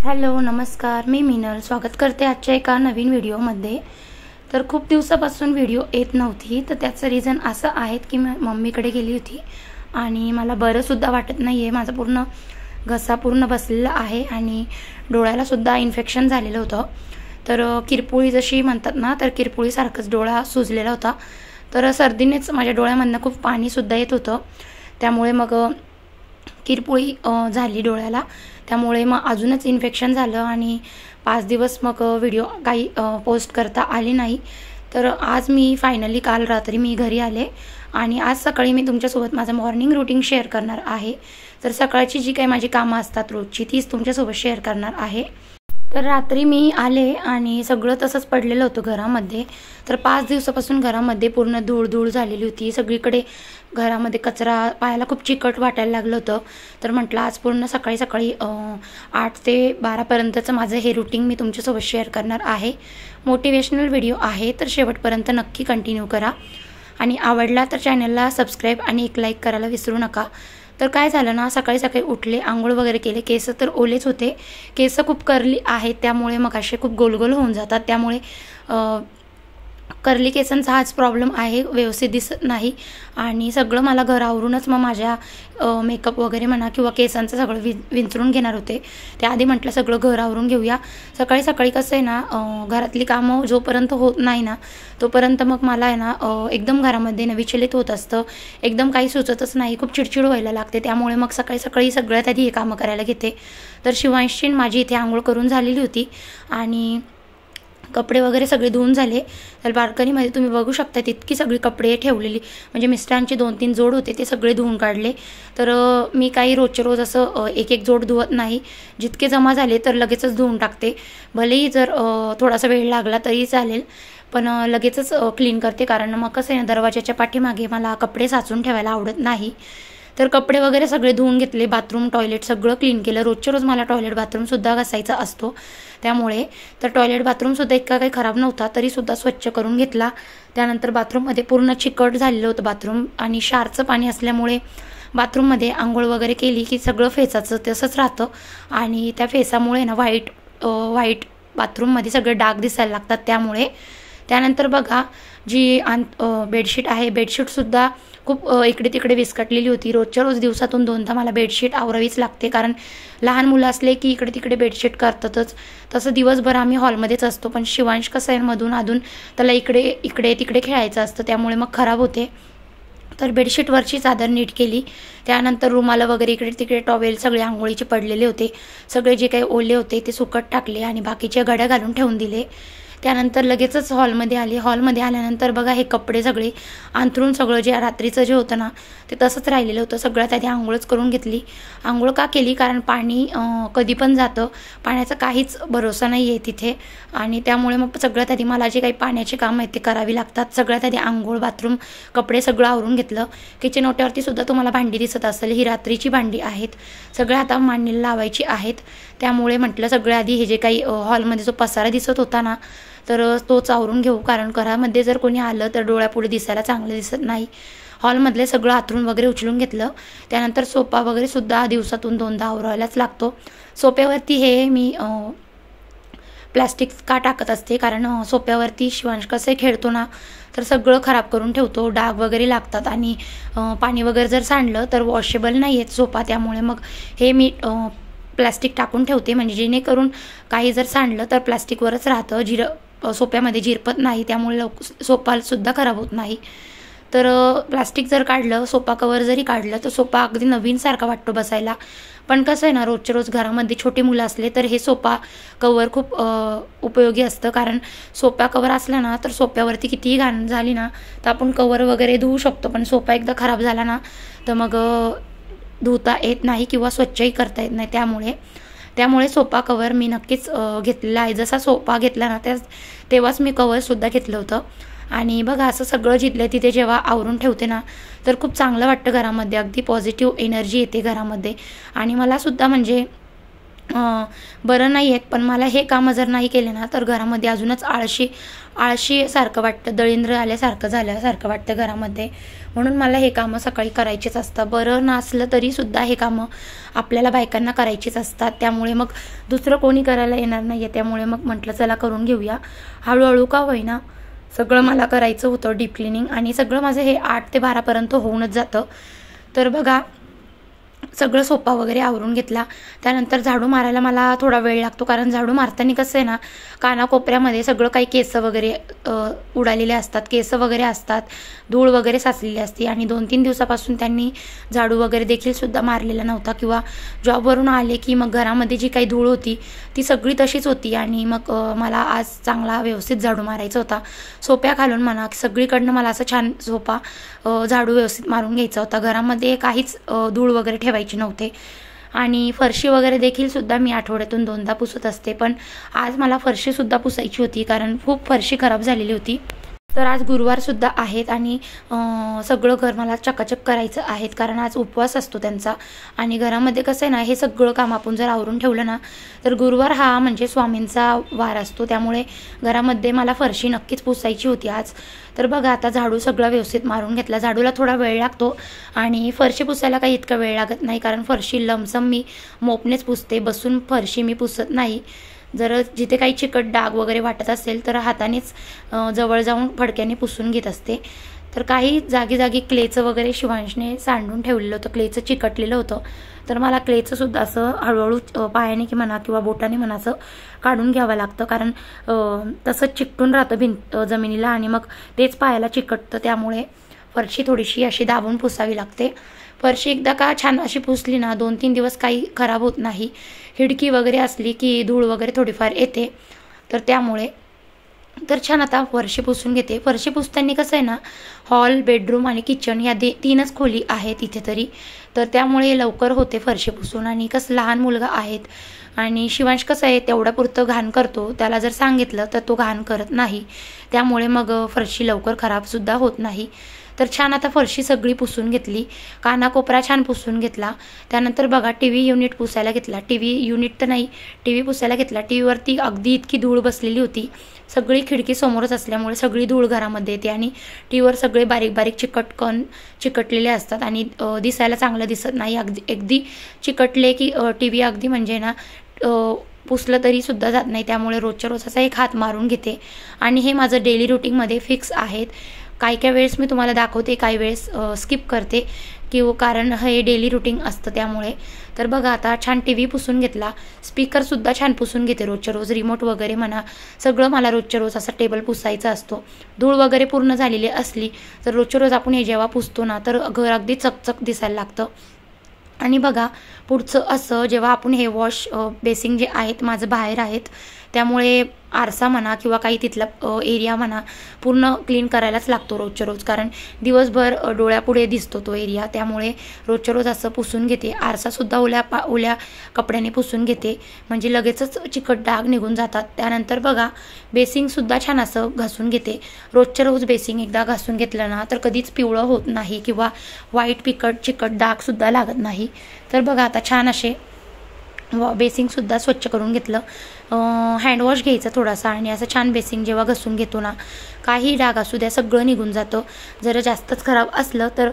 Hello नमस्कार, मी मीनल स्वागत करते आजच्या एका नवीन व्हिडिओमध्ये। तर खूप दिवसापासून व्हिडिओ येत नव्हती, तर त्याचं रिझन असं आहे की मी मम्मीकडे गेली होती आणि मला बरं सुद्धा वाटत नाही आहे। माझा पूर्ण घसा पूर्ण बसलेला आहे आणि डोळ्याला सुद्धा इन्फेक्शन झालेलं होतं। तर किरपुळी जशी म्हणतात ना, तर किरपुळीसारखंच डोळा सुजलेला होता। तर सर्दीनेच माझ्या डोळ्यामधनं खूप पाणी सुद्धा येत होतं, त्यामुळे मग किरपुळी झाली डोळ्याला। त्यामुळे मग अजूनच इन्फेक्शन झालं आणि 5 दिवस मग व्हिडिओ काही पोस्ट करता आली नाही। तर आज मी फायनली काल रात्री मी घरी आले आणि आज सकाळी मी तुमच्यासोबत माझं मॉर्निंग रूटीन शेअर करणार आहे। तर सकाळची जी काही माझी कामं असतात रोजची तीच तुमच्यासोबत शेअर करणार आहे। तर रात्री मी आले आणि सगळं तसंच पडलेलं होतं घरामध्ये। तर 5 दिवसापासून घरामध्ये पूर्ण धूळ झालेली होती, सगळीकडे घरामध्ये कचरा, पायाला खूप चिकट वाटायला लागलं होतं। तर म्हटलं आज पूर्ण सकाळी 8 ते 12 पर्यंतचं माझं हे रूटीन मी तुमच्यासोबत शेअर करणार आहे। मोटिवेशनल व्हिडिओ आहे, तर शेवटपर्यंत नक्की कंटिन्यू करा आणि आवडला तर चॅनलला सबस्क्राईब आणि एक लाईक करायला विसरू नका। तर काय झालं ना, सकाळी उठले, आंघोळ वगैरे केले, केस तर ओलेच होते, केस खूप कर्ली आहेत, त्यामुळे मग असे खूप गोल होऊन जातात। त्यामुळे कर्ली केसांचा हाच प्रॉब्लेम आहे, व्यवस्थित दिसत नाही। आणि सगळं मला घर आवरूनच मग माझ्या मेकअप वगैरे म्हणा किंवा केसांचं सगळं विंचरून घेणार होते। त्याआधी म्हटलं सगळं घर आवरून घेऊया। सकाळी कसं आहे ना, घरातली कामं जोपर्यंत होत नाही ना तोपर्यंत मग मला आहे ना एकदम घरामध्ये ना विचलित होत असतं, एकदम काही सुचतच नाही, खूप चिडचिड व्हायला लागते। त्यामुळे मग सकाळी सगळ्यात आधी हे कामं करायला घेते। तर शिवांशी माझी इथे आंघोळ करून झालेली होती आणि कपडे वगैरे सगळे धुवून झाले। तर बाल्कनीमध्ये तुम्ही बघू शकता तितकी सगळी कपडे ठेवलेली, म्हणजे मिस्टरांचे 2-3 जोड होते ते सगळे धुवून काढले। तर मी काही रोजच्या रोज असं एक जोड धुवत नाही, जितके जमा झाले तर लगेचच धुवून टाकते। भलेही जर थोडासा वेळ लागला तरी चालेल, पण लगेचच क्लीन करते, कारण मग कसं आहे ना, दरवाजाच्या पाठीमागे मला कपडे साचून ठेवायला आवडत नाही। तर कपडे वगैरे सगळे धुवून घेतले, बाथरूम टॉयलेट सगळं क्लीन केलं। रोजच्या रोज मला टॉयलेट बाथरूमसुद्धा घासायचा असतो, त्यामुळे तर टॉयलेट बाथरूमसुद्धा इतका काही खराब नव्हता, तरीसुद्धा स्वच्छ करून घेतला। त्यानंतर बाथरूममध्ये पूर्ण चिकट झालेलं होतं बाथरूम आणि क्षारचं पाणी असल्यामुळे बाथरूममध्ये आंघोळ वगैरे केली की सगळं फेसाचं तसंच राहतं आणि त्या फेसामुळे ना व्हाईट बाथरूममध्ये सगळे डाग दिसायला लागतात। त्यानंतर बघा जी बेडशीट आहे, बेडशीटसुद्धा खूप इकडे तिकडे विस्कटलेली होती। रोजच्या रोज दिवसातून 2दा मला बेडशीट आवरावीच लागते, कारण लहान मुलं असले की इकडे तिकडे बेडशीट करतातच। तसं दिवसभर आम्ही हॉलमध्येच असतो, पण शिवांश कसं आहे मधून अधून त्याला इकडे तिकडे खेळायचं असतं, त्यामुळे मग खराब होते। तर बेडशीटवरची चादर नीट केली। त्यानंतर रुमाला वगैरे इकडे तिकडे टॉवेल सगळे आंघोळीचे पडलेले होते, सगळे जे काही ओले होते ते सुकट टाकले आणि बाकीचे घड्या घालून ठेवून दिले। त्यानंतर लगेचच हॉलमध्ये आले। हॉलमध्ये आल्यानंतर बघा हे कपडे सगळे अंथरून सगळं जे रात्रीचं जे होतं ना ते तसंच राहिलेलं होतं, सगळ्यात आधी आंघोळच करून घेतली। आंघोळ का केली, कारण पाणी कधी पण जातं, पाण्याचा काहीच भरोसा नाही आहे तिथे, आणि त्यामुळे मग सगळ्यात आधी मला जे काही पाण्याचे काम आहेत ते करावी लागतात। सगळ्यात आधी आंघोळ, बाथरूम, कपडे सगळं आवरून घेतलं। किचन ओट्यावरती सुद्धा तुम्हाला भांडी दिसत असेल, ही रात्रीची भांडी आहेत, सगळ्या आता मांडणीला लावायची आहेत। त्यामुळे म्हटलं सगळ्यात आधी हे जे काही हॉलमध्ये जो पसारा दिसत होता ना तर तोच आवरून घेऊ, कारण घरामध्ये जर कोणी आलं तर डोळ्यापुढे दिसायला चांगलं दिसत नाही। हॉलमधले सगळं आतरून वगैरे उचलून घेतलं। त्यानंतर सोफा वगैरे सुद्धा दिवसातून 2दा आवरायलाच लागतो। सोफ्यावरती हे मी प्लॅस्टिक का टाकत असते, कारण सोफ्यावरती शिवांश कसं खेळतो ना तर सगळं खराब करून ठेवतो, डाग वगैरे लागतात आणि पाणी वगैरे जर सांडलं तर वॉशेबल नाही आहेत सोफा, त्यामुळे मग हे मी प्लॅस्टिक टाकून ठेवते, म्हणजे जेणेकरून काही जर सांडलं तर प्लॅस्टिकवरच राहतं, सोफ्यामध्ये जिरपत नाही, त्यामुळे सोफासुद्धा खराब होत नाही। तर प्लास्टिक जर काढलं, सोफा कवर जरी काढलं तर सोफा अगदी नवीनसारखा वाटतो बसायला। पण कसं आहे ना, रोजच्या रोज घरामध्ये छोटी मुलं असले तर हे सोफा कवर खूप उपयोगी असतं, कारण सोफा कवर असला ना तर सोफ्यावरती कितीही घाण झाली ना तर आपण कवर वगैरे धुवू शकतो, पण सोफा एकदा खराब झाला ना तर मग धुता येत नाही किंवा स्वच्छही करता येत नाही। त्यामुळे सोफा कवर मी नक्कीच घेतलेला आहे। जसा सोफा घेतला ना तेव्हाच मी कवरसुद्धा घेतलं होतं। आणि बघा असं सगळं जिथल्या तिथे जेव्हा आवरून ठेवते ना तर खूप चांगलं वाटतं घरामध्ये, अगदी पॉझिटिव्ह एनर्जी येते घरामध्ये। आणि मला सुद्धा म्हणजे बरं नाही आहेत, पण मला हे कामं जर नाही केले ना तर घरामध्ये अजूनच आळशी सारखं वाटतं, दळिंद्र आल्यासारखं झाल्यासारखं वाटतं घरामध्ये. म्हणून मला हे कामं सकाळी करायचीच असतं. बरं नसलं तरीसुद्धा हे कामं आपल्याला बायकांना करायचीच असतात. त्यामुळे मग दुसरं कोणी करायला येणार नाही आहे. त्यामुळे मग म्हटलं चला करून घेऊया. हळूहळू का होईना सगळं मला करायचं होतं डीप क्लिनिंग, आणि सगळं माझं हे 8 ते 12पर्यंत होऊनच जातं. तर बघा सगळं सोफा वगैरे आवरून घेतला. त्यानंतर झाडू मारायला मला थोडा वेळ लागतो, कारण झाडू मारताना कसं आहे ना, कानाकोपऱ्यामध्ये सगळं काही केस वगैरे उडालेले असतात, केस वगैरे असतात, धूळ वगैरे साचलेली असते. आणि 2-3 दिवसापासून त्यांनी झाडू वगैरे देखील सुद्धा मारलेला नव्हता, किंवा जॉबवरून आले की मग घरामध्ये जी काही धूळ होती ती सगळी तशीच होती. आणि मग मला आज चांगला व्यवस्थित झाडू मारायचा होता. सोप्याखालून म्हणा सगळीकडनं मला असं छान सोफा झाडू व्यवस्थित मारून घ्यायचा होता. घरामध्ये काहीच धूळ वगैरे ठेवायची नव्हते. आणि फरशी वगैरे देखील सुद्धा मी आठवड्यातून 2दा पुसत असते, पण आज मला फरशीसुद्धा पुसायची होती, कारण खूप फरशी खराब झालेली होती. तर आज गुरुवारसुद्धा आहेत आणि सगळं घर मला चकाचक करायचं आहेत, कारण आज उपवास असतो त्यांचा. आणि घरामध्ये कसं आहे ना, हे सगळं काम आपण जर आवरून ठेवलं ना तर गुरुवार हा म्हणजे स्वामींचा वार असतो. त्यामुळे घरामध्ये मला फरशी नक्कीच पुसायची होती आज. तर बघा आता झाडू सगळा व्यवस्थित मारून घेतला. झाडूला थोडा वेळ लागतो आणि फरशी पुसायला काही इतका वेळ लागत नाही, कारण फरशी लमसम मी मोपनेच पुसते, बसून फरशी मी पुसत नाही. जर जिथे काही चिकट डाग वगैरे वाटत असेल तर हातानेच जवळ जाऊन फडक्याने पुसून घेत असते. तर काही जागी क्लेचं वगैरे शिवांशने सांडून ठेवलेलं होतं, क्लेचं चिकटलेलं होतं. तर मला क्लेचं सुद्धा असं हळूहळू पायाने की म्हणा किंवा बोटाने म्हणा असं काढून घ्यावं लागतं, कारण तसंच चिकटून राहतं जमिनीला आणि मग तेच पायाला चिकटतं. त्यामुळे फरशी थोडीशी अशी दाबून पुसावी लागते. फरशी एकदा का छान अशी पुसली ना 2-3 दिवस काही खराब होत नाही. हिडकी वगैरे असली की धूळ वगैरे थोडीफार येते, तर त्यामुळे तर छान आता फरशी पुसून घेते. फरशी पुसताना कसं आहे ना, हॉल, बेडरूम आणि किचन या 3च खोली आहेत इथे तरी, तर त्यामुळे लवकर होते फरशी पुसून. आणि कसं लहान मुलगा आहेत आणि शिवांश कसं आहे तेवढ्यापुरतं घाण करतो, त्याला जर सांगितलं तर तो घाण करत नाही. त्यामुळे मग फरशी लवकर खराबसुद्धा होत नाही. तर छान आता फरशी सगळी पुसून घेतली, कानाकोपरा छान पुसून घेतला. त्यानंतर बघा टीव्ही युनिट पुसायला घेतला. टीव्ही युनिट तर नाही, टीव्ही पुसायला घेतला. टीव्हीवरती अगदी इतकी धूळ बसलेली होती, सगळी खिडकी समोरच असल्यामुळे सगळी धूळ घरामध्ये येते आणि टीव्हीवर सगळे बारीक चिकटकण चिकटलेले असतात आणि दिसायला चांगलं दिसत नाही. अगदी चिकटले की टीव्ही अगदी म्हणजे ना पुसलं तरी सुद्धा जात नाही. त्यामुळे रोजच्या रोज असा एक हात मारून घेते आणि हे माझं डेली रुटीनमध्ये फिक्स आहेत. काही वेळेस मी तुम्हाला दाखवते, काही वेळेस स्किप करते कारण हे डेली रुटीन असतं त्यामुळे. तर बघा आता छान टीव्ही पुसून घेतला. स्पीकरसुद्धा छान पुसून घेते रोजच्या रोज. रिमोट वगैरे म्हणा सगळं मला रोजच्या रोज असा टेबल पुसायचा असतो. धूळ वगैरे पूर्ण झालेली असली तर रोजच्या रोज आपण हे जेव्हा पुसतो ना तर घर अगदी चकचक दिसायला लागतं. आणि बघा पुढचं असं, जेव्हा आपण हे वॉश बेसिंग जे आहेत माझं बाहेर आहेत, त्यामुळे आरसा म्हणा किंवा काही तिथला एरिया म्हणा पूर्ण क्लीन करायलाच लागतो रोजच्या रोज, कारण दिवसभर डोळ्यापुढे दिसतो तो एरिया. त्यामुळे रोजच्या रोज असं पुसून घेते. आरसासुद्धा ओल्या कपड्याने पुसून घेते, म्हणजे लगेचच चिकट डाग निघून जातात. त्यानंतर बघा बेसिंगसुद्धा छान असं घासून घेते. रोजच्या रोज बेसिंग एकदा घासून घेतलं ना तर कधीच पिवळं होत नाही किंवा वाईट चिकट डागसुद्धा लागत नाही. तर बघा आता छान असे बेसिंगसुद्धा स्वच्छ करून घेतलं. हँडवॉश घ्यायचं थोडासा आणि असं छान बेसिंग जेव्हा घसून घेतो ना, काही डाग असू द्या सगळं निघून जातं. जर जास्तच खराब असलं तर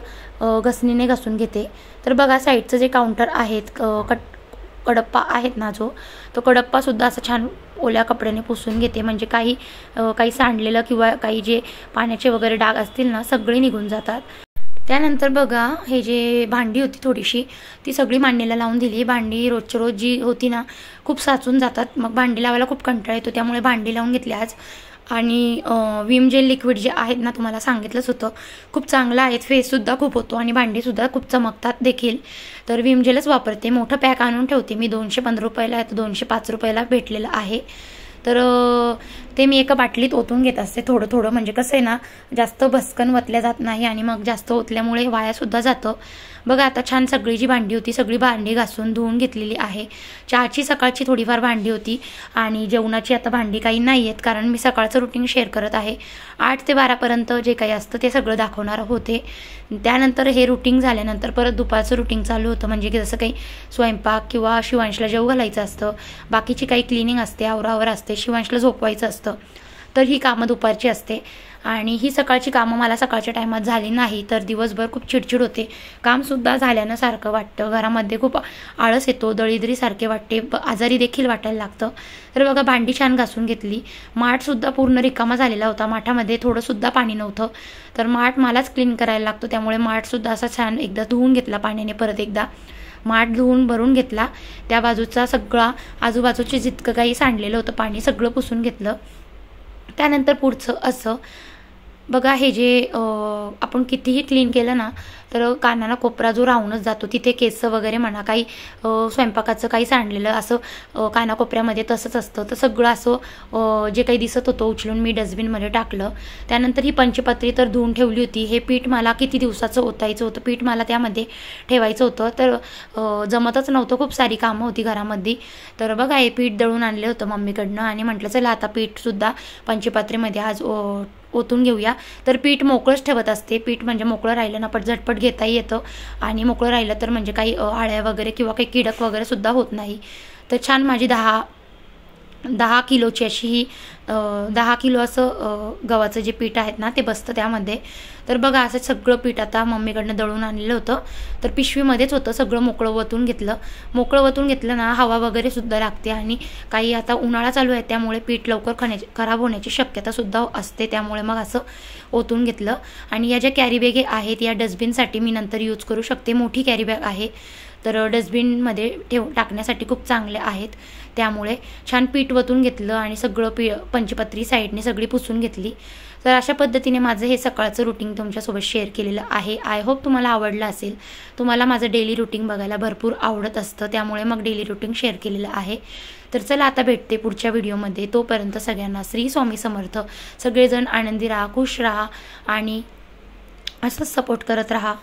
घसणीने घसून घेते. तर बघा साईडचं जे काउंटर आहेत कडप्पा आहेत ना, तो कडप्पासुद्धा असं छान ओल्या कपड्याने पुसून घेते, म्हणजे काही सांडलेलं किंवा काही जे पाण्याचे वगैरे डाग असतील ना सगळे निघून जातात. त्यानंतर बघा हे जे भांडी होती थोडीशी ती सगळी मांडणीला लावून दिली. भांडी रोजच्या रोज जी होती ना खूप साचून जातात, मग भांडी लावायला खूप कंटाळा येतो, त्यामुळे भांडी लावून घेतली आज. आणि विम जेल लिक्विड जे आहेत ना तुम्हाला सांगितलंच होतं खूप चांगलं आहे, फेससुद्धा खूप होतो आणि भांडीसुद्धा खूप चमकतात देखील. तर विम जेलच वापरते. मोठं पॅक आणून ठेवते मी, 215 रुपयाला आहे, 205 रुपयाला भेटलेलं आहे. तर ते मी एका बाटलीत ओतून घेत असते थोडं, म्हणजे कसं आहे ना जास्त भस्कन ओतल्या जात नाही आणि मग जास्त ओतल्यामुळे वायासुद्धा जातं. बघा आता छान सगळी जी भांडी होती सगळी भांडी घासून धुवून घेतलेली आहे. चहाची सकाळची थोडीफार भांडी होती आणि जेवणाची आता भांडी काही नाही आहेत, कारण मी सकाळचं रुटीन शेअर करत आहे. 8 ते 12पर्यंत जे काही असतं ते सगळं दाखवणार होते. त्यानंतर हे रुटीन झाल्यानंतर परत दुपारचं रुटीन चालू होतं, म्हणजे की जसं काही स्वयंपाक किंवा शिवांशला जेवू घालायचं असतं, बाकीची काही क्लिनिंग असते, आवरावर असते, शिवांशला झोपवायचं असतं, तर ही कामं दुपारची असते. आणि ही सकाळची कामं मला सकाळच्या टायमात झाली नाही तर दिवसभर खूप चिडचिड होते, कामसुद्धा झाल्यानं सारखं वाटतं, घरामध्ये खूप आळस येतो, दळीदरीसारखे वाटते, आजारी देखील वाटायला लागतं. तर बघा भांडी छान घासून घेतली, माठसुद्धा पूर्ण रिकामा झालेला होता, माठामध्ये थोडंसुद्धा पाणी नव्हतं, तर माठ मलाच क्लीन करायला लागतो, त्यामुळे माठसुद्धा असा छान एकदा धुवून घेतला पाण्याने, परत एकदा माठ धुवून भरून घेतला, त्या बाजूचा सगळा आजूबाजूचे जितकं काही सांडलेलं होतं पाणी सगळं पुसून घेतलं. त्यानंतर पुढचं असं बघा, हे जे आपण कितीही क्लीन केलं ना तर कानाला कोपरा जो राहूनच जातो, तिथे केस वगैरे म्हणा, काही स्वयंपाकाचं काही सांडलेलं असं कानाकोपऱ्यामध्ये तसंच असतं, तर सगळं असं जे काही दिसत होतं उचलून मी डस्टबिनमध्ये टाकलं. त्यानंतर ही पंचपत्री तर धुवून ठेवली होती, हे पीठ मला किती दिवसाचं ओतायचं होतं, पीठ मला त्यामध्ये ठेवायचं होतं, तर जमतच नव्हतं, खूप सारी कामं होती घरामध्ये. तर बघा हे पीठ दळून आणलं होतं मम्मीकडनं आणि म्हटलं चला आता पीठसुद्धा पंचपत्रीमध्ये आज ओतून घेऊया. तर पीठ मोकळंच ठेवत असते, पीठ म्हणजे मोकळं राहिलं ना पण झटपट घेताही येतं, आणि मोकळं राहिलं तर म्हणजे काही आळ्या वगैरे किंवा काही किडक वगैरे सुद्धा होत नाही. तर छान माझी 10 किलोची अशी ही 10 किलो असं गव्हाचं जे पीठ आहेत ना ते बसतं त्यामध्ये. तर बघा असं सगळं पीठ आता मम्मीकडनं दळून आणलेलं होतं, तर पिशवीमध्येच होतं, सगळं मोकळं वतून घेतलं. मोकळं वतून घेतलं ना हवा वगैरे सुद्धा लागते, आणि काही आता उन्हाळा चालू आहे त्यामुळे पीठ लवकर खराब होण्याची शक्यतासुद्धा असते, त्यामुळे मग असं ओतून घेतलं. आणि या ज्या कॅरी बॅग आहेत या डस्टबिनसाठी मी नंतर यूज करू शकते, मोठी कॅरी बॅग आहे, तर डस्टबिनमध्ये टाकण्यासाठी खूप चांगले आहेत, त्यामुळे छान पीठ वतून घेतलं आणि सगळं पंचपत्री साईडने सगळी पुसून घेतली. तर अशा पद्धतीने माझं हे सकाळचं रुटीन तुमच्यासोबत शेअर केलेलं आहे. आय होप तुम्हाला आवडलं असेल. तुम्हाला माझं डेली रुटीन बघायला भरपूर आवडत असतं, त्यामुळे मग डेली रुटीन शेअर केलेलं आहे. तर चला आता भेटते पुढच्या व्हिडिओमध्ये, तोपर्यंत सगळ्यांना श्री स्वामी समर्थ. सगळेजण आनंदी राहा, खुश राहा आणि असंच सपोर्ट करत राहा.